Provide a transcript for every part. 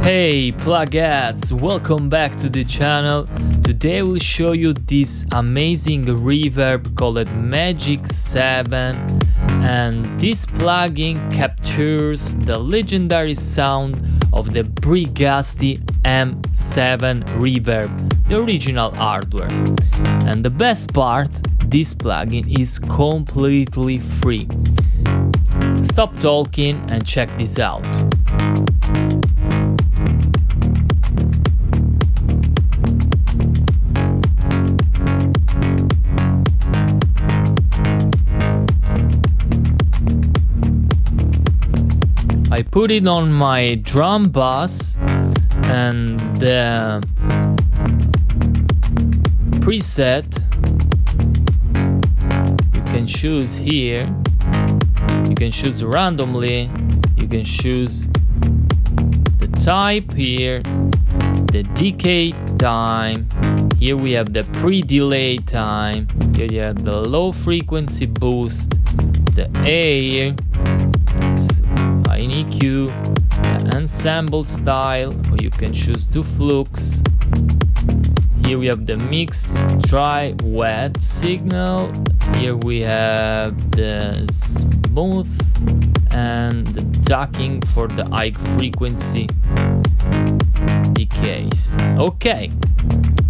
Hey Plugheads, welcome back to the channel. Today I will show you this amazing reverb called Magic7, and this plugin captures the legendary sound of the Bricasti M7 reverb, the original hardware. And the best part, this plugin is completely free. Stop talking and check this out. I put it on my drum bass, and the preset you can choose here. You can choose randomly, you can choose the type here, the decay time, here we have the pre-delay time, here you have the low frequency boost, the air, in EQ, the ensemble style, or you can choose to flux. Here we have the mix, dry, wet signal. Here we have the smooth and the ducking for the high frequency decays. Okay,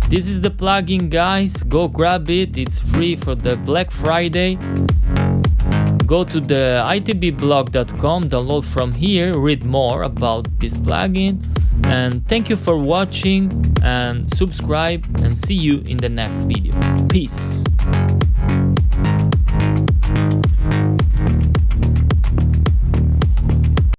this is the plugin, guys. Go grab it. It's free for the Black Friday. Go to the ITBBLOG.com, download from here, read more about this plugin, and thank you for watching, and subscribe, and see you in the next video. Peace.